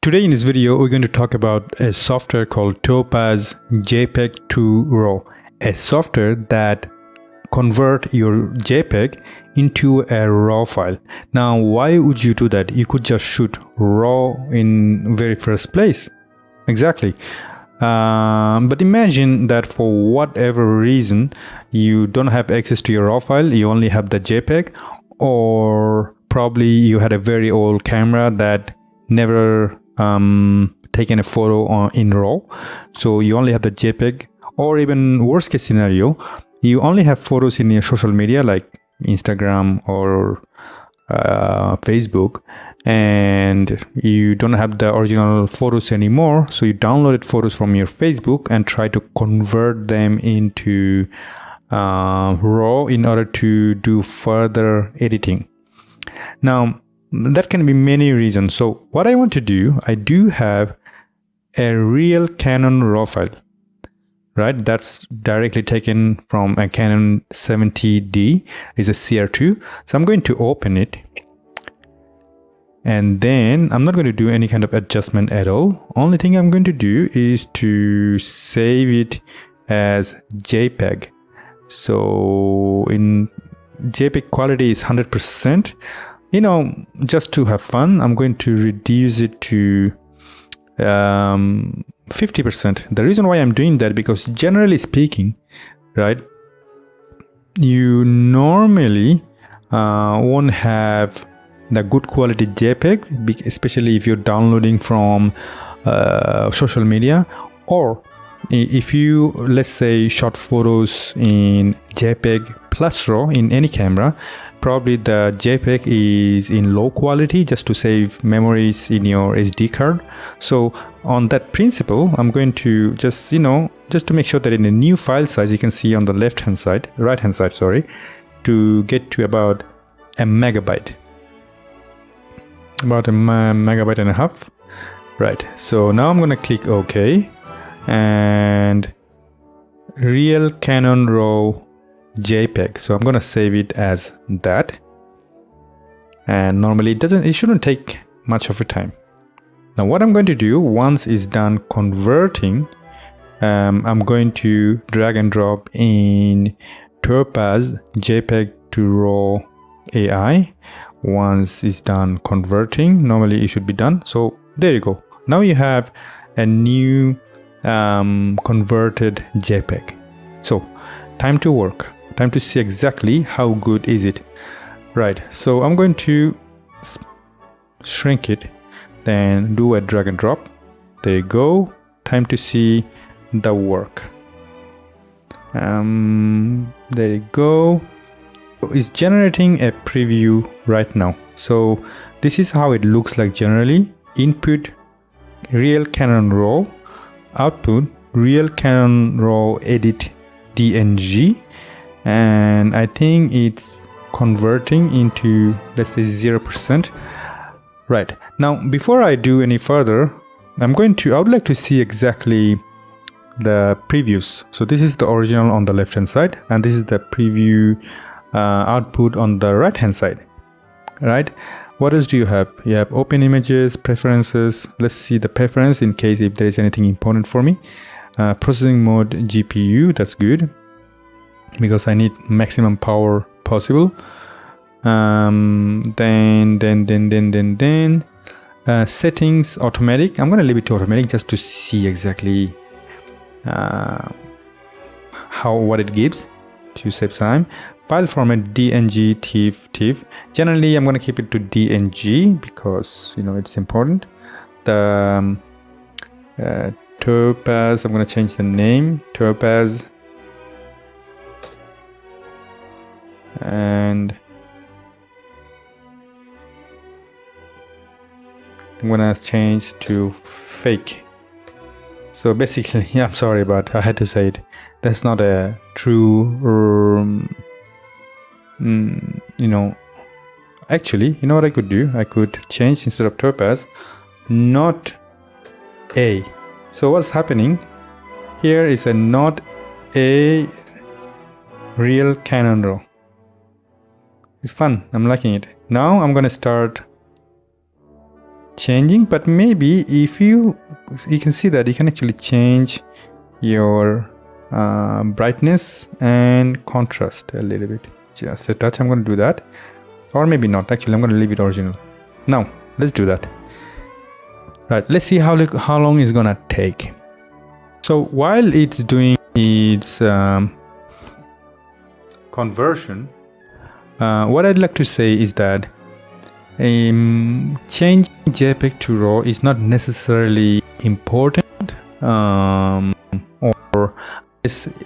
Today in this video, we're going to talk about a software called Topaz JPEG to RAW, a software that convert your JPEG into a RAW file. Now, why would you do that? You could just shoot RAW in very first place. Exactly. But imagine that for whatever reason, you don't have access to your RAW file, you only have the JPEG, or probably you had a very old camera that never taken a photo in RAW, so you only have the JPEG, or even worst case scenario, you only have photos in your social media like Instagram or Facebook, and you don't have the original photos anymore, so you downloaded photos from your Facebook and try to convert them into RAW in order to do further editing. Now, that can be many reasons. So what I want to do, I do have a real Canon RAW file, right? That's directly taken from a Canon 70D, is a CR2. So I'm going to open it, and then I'm not going to do any kind of adjustment at all. Only thing I'm going to do is to save it as JPEG. So in JPEG quality is 100%. You know, just to have fun, I'm going to reduce it to 50%. The reason why I'm doing that, because generally speaking, right, you normally won't have the good quality JPEG, especially if you're downloading from social media, or if you, let's say, shot photos in JPEG plus RAW in any camera, probably the JPEG is in low quality just to save memories in your SD card. So on that principle, I'm going to just, just to make sure that in a new file size, you can see on the right hand side, to get to about a megabyte, about a megabyte and a half. Right. So now I'm going to click OK, and real Canon RAW JPEG. So I'm gonna save it as that, and normally it shouldn't take much of a time. Now what I'm going to do, once it's done converting, I'm going to drag and drop in Topaz JPEG to RAW AI. Once it's done converting, normally it should be done. So there you go. Now you have a new converted JPEG. So time to work. Time to see exactly how good is it. Right, so I'm going to shrink it, then do a drag and drop. There you go. Time to see the work. There you go. It's generating a preview right now. So this is how it looks like generally. Input real Canon RAW, output real Canon RAW edit DNG, and I think it's converting into, let's say, 0%. Right, now before I do any further, I would like to see exactly the previews. So this is the original on the left hand side, and this is the preview output on the right hand side. Right, what else do you have? You have open images, preferences. Let's see the preference in case if there is anything important for me. Processing mode GPU, that's good because I need maximum power possible. Then settings automatic. I'm gonna leave it to automatic just to see exactly what it gives to save time. File format DNG TIFF. Generally, I'm gonna keep it to DNG because it's important. The Topaz, I'm gonna change the name, Topaz, and I'm gonna change to fake. So basically, I'm sorry, but I had to say it. That's not a true. Actually, you know what I could do? I could change, instead of Topaz, not A. So what's happening here is a not a real Canon RAW. It's fun. I'm liking it. Now I'm gonna start changing, but maybe if you can see that you can actually change your brightness and contrast a little bit, just a touch. I'm going to do that, or maybe not. Actually, I'm going to leave it original. Now let's do that. Right, let's see how long it's gonna take. So while it's doing its conversion, what I'd like to say is that changing JPEG to RAW is not necessarily important, or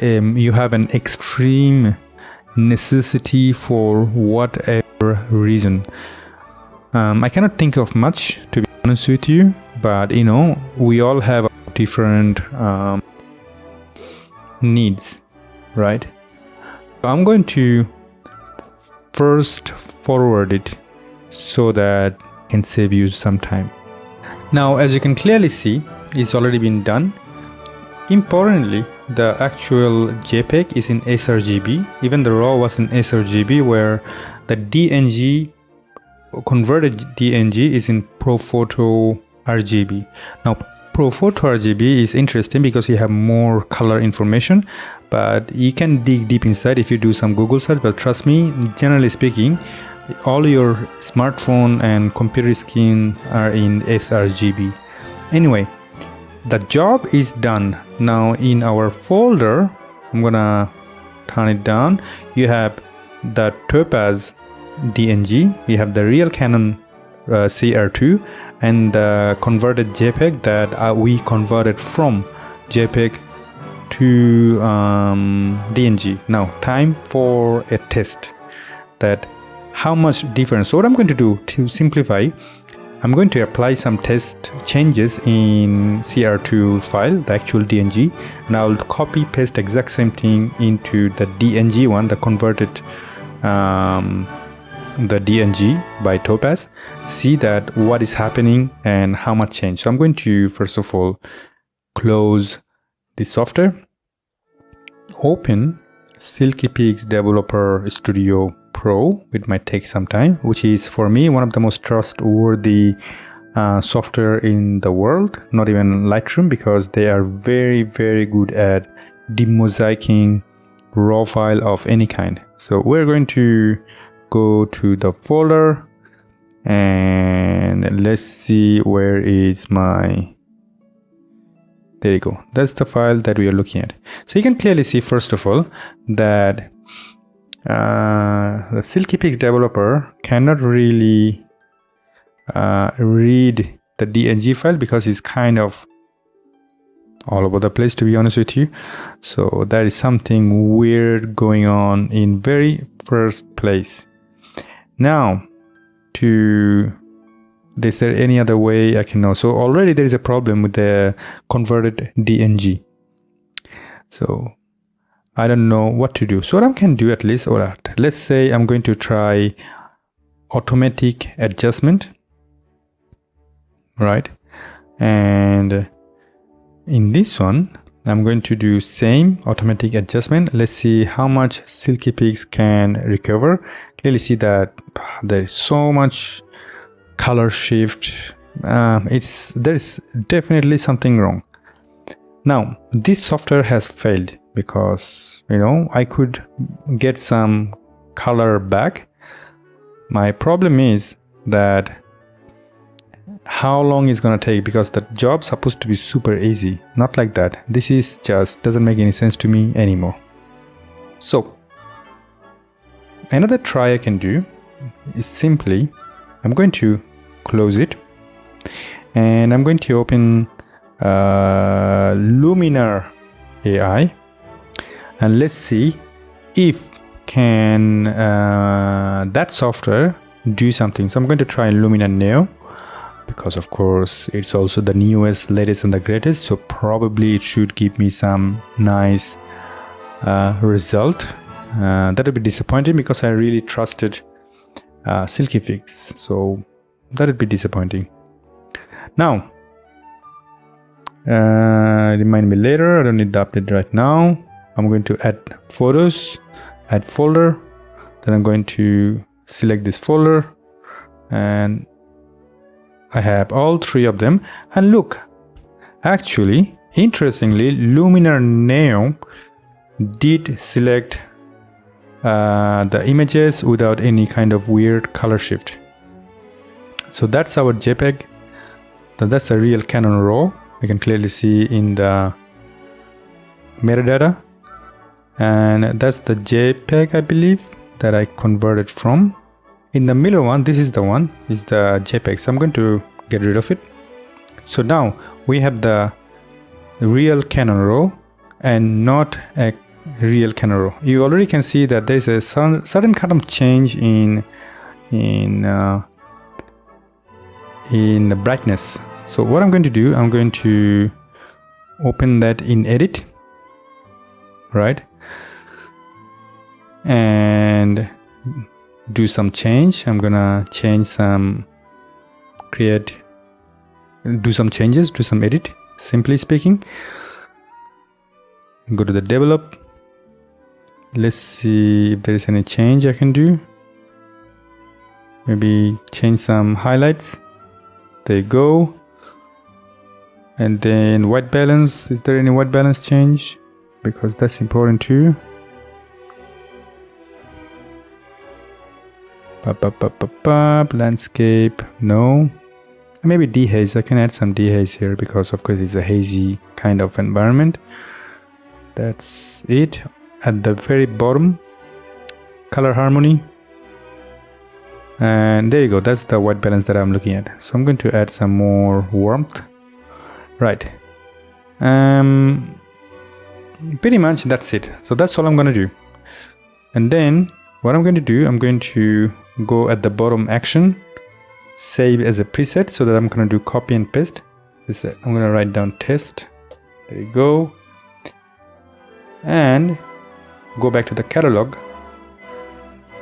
you have an extreme necessity for whatever reason. I cannot think of much, to be honest with you, but you know, we all have different needs, right? I'm going to first forward it so that I can save you some time. Now, as you can clearly see, it's already been done. Importantly, the actual JPEG is in sRGB. Even the RAW was in sRGB, where the DNG, converted DNG, is in ProPhoto RGB. Now, ProPhoto RGB is interesting because you have more color information, but you can dig deep inside if you do some Google search. But trust me, generally speaking, all your smartphone and computer screen are in sRGB. Anyway, the job is done. Now in our folder, I'm gonna turn it down. You have the Topaz DNG, you have the real Canon CR2, and the converted JPEG that we converted from JPEG to DNG. Now time for a test, that how much difference. So what I'm going to do to simplify, I'm going to apply some test changes in CR2 file, the actual DNG, and I'll copy paste exact same thing into the DNG one, the converted the DNG by Topaz. See that what is happening and how much change. So I'm going to first of all close the software, open Silky Peaks Developer Studio Pro. It might take some time, which is for me one of the most trustworthy software in the world, not even Lightroom, because they are very good at demosaicing raw file of any kind. So we're going to go to the folder and let's see where is my, there you go, that's the file that we are looking at. So you can clearly see first of all that the Silky Peaks developer cannot really read the DNG file because it's kind of all over the place, to be honest with you. So that is something weird going on in very first place. Now, is there any other way I can know? So already there is a problem with the converted DNG. So I don't know what to do. So what I can do at least, or let's say I'm going to try automatic adjustment, right? And in this one, I'm going to do same automatic adjustment. Let's see how much Silky Peaks can recover. Clearly see that there is so much color shift. There is definitely something wrong. Now this software has failed because, you know, I could get some color back. My problem is that how long is gonna take, because the job's supposed to be super easy. Not like that. This is just doesn't make any sense to me anymore. So another try I can do is simply, I'm going to close it and I'm going to open Luminar AI, and let's see if can that software do something. So I'm going to try Luminar Neo, because of course it's also the newest, latest and the greatest, so probably it should give me some nice result. That would be disappointing because I really trusted Silky Peaks, so that would be disappointing. Now remind me later, I don't need the update right now. I'm going to add photos, add folder, then I'm going to select this folder and I have all three of them, and look, actually, interestingly, Luminar Neo did select the images without any kind of weird color shift. So that's our JPEG. That's the real Canon RAW. You can clearly see in the metadata, and that's the JPEG, I believe, that I converted from. In the middle one, this is the one, is the JPEG. So I'm going to get rid of it. So now we have the real Canon RAW and not a real Canon RAW. You already can see that there's a certain kind of change in the brightness. So what I'm going to do, I'm going to open that in edit, right, and do some change. I'm gonna change some, do some changes, do some edit, simply speaking. Go to the develop. Let's see if there is any change I can do. Maybe change some highlights. There you go. And then white balance, is there any white balance change? Because that's important too. Landscape, no. Maybe dehaze, I can add some dehaze here because of course it's a hazy kind of environment. That's it. At the very bottom, color harmony. And there you go, that's the white balance that I'm looking at. So I'm going to add some more warmth. Right. Pretty much that's it. So that's all I'm going to do. And then what I'm going to do, I'm going to go at the bottom action, save as a preset, so that I'm going to do copy and paste. I'm going to write down test. There you go. And go back to the catalog,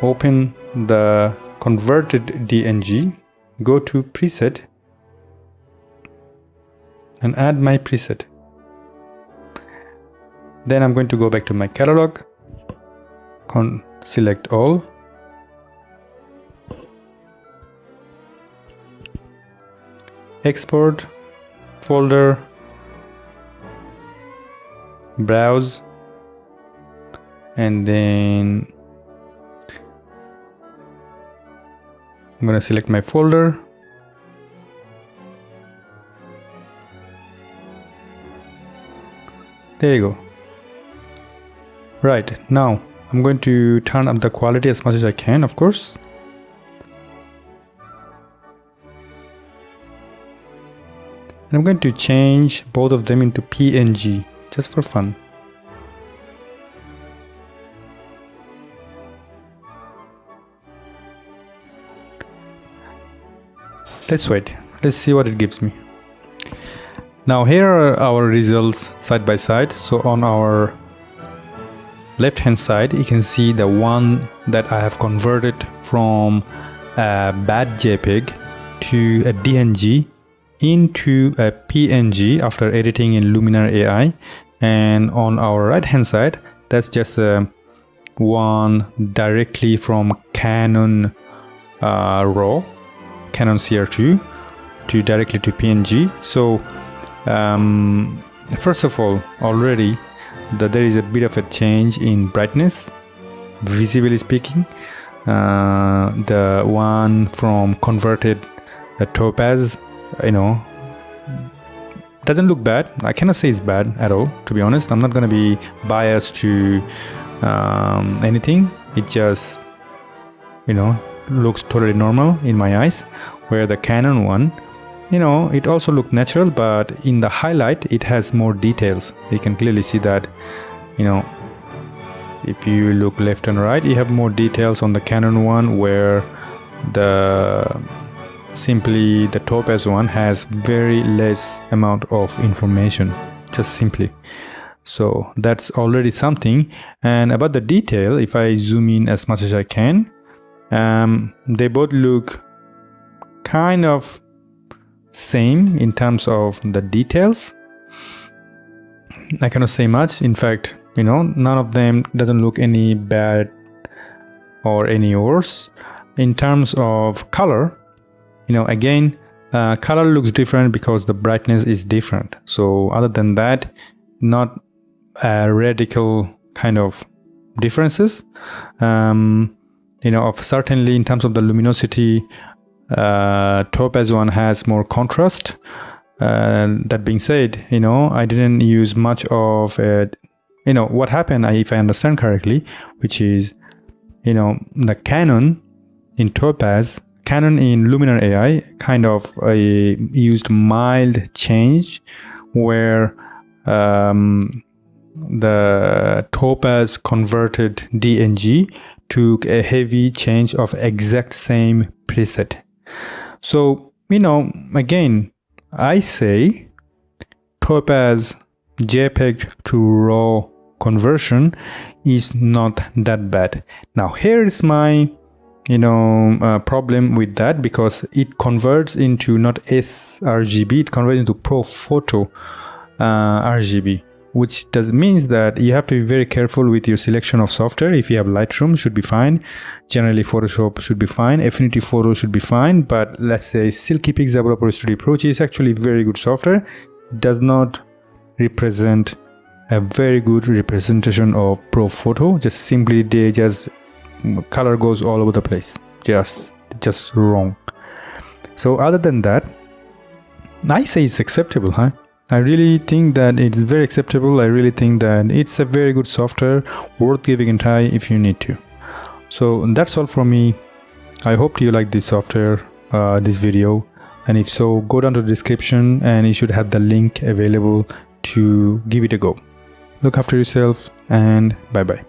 open the converted DNG, go to preset, and add my preset. Then I'm going to go back to my catalog, select all, export, folder, browse, and then I'm going to select my folder. There you go. Right, now I'm going to turn up the quality as much as I can, of course. And I'm going to change both of them into PNG, just for fun. Let's wait. Let's see what it gives me. Now here are our results side by side. So on our left hand side, you can see the one that I have converted from a bad JPEG to a DNG into a PNG after editing in Luminar AI. And on our right hand side, that's just one directly from Canon RAW, Canon CR2 to directly to PNG. So first of all, already there is a bit of a change in brightness, visibly speaking. The one from converted Topaz, doesn't look bad. I cannot say it's bad at all, to be honest. I'm not going to be biased to anything. It just looks totally normal in my eyes, where the Canon one, it also looked natural, but in the highlight it has more details. You can clearly see that, if you look left and right, you have more details on the Canon one, where simply the Topaz one has very less amount of information, just simply. So that's already something. And about the detail, if I zoom in as much as I can, they both look kind of same in terms of the details. I cannot say much. In fact, none of them doesn't look any bad or any worse. In terms of color, again, Color looks different because the brightness is different. So other than that, not radical kind of differences. Of certainly in terms of the luminosity, Topaz one has more contrast. That being said, I didn't use much of it. What happened, if I understand correctly, which is, the Canon in Topaz, Canon in Luminar AI kind of used mild change, where the Topaz converted DNG took a heavy change of exact same preset. So, again, I say Topaz JPEG to RAW conversion is not that bad. Now, here is my problem with that, because it converts into not sRGB, it converts into ProPhoto RGB, which means that you have to be very careful with your selection of software. If you have Lightroom, should be fine. Generally, Photoshop should be fine. Affinity Photo should be fine. But let's say Silky Pixel Developer Studio Pro, which is actually very good software, does not represent a very good representation of ProPhoto. Just simply, color goes all over the place. Just wrong. So other than that, I say it's acceptable, huh? I really think that it's very acceptable. I really think that it's a very good software, worth giving a try if you need to. So that's all from me. I hope you like this software, this video, and if so, go down to the description and you should have the link available to give it a go. Look after yourself, and bye bye.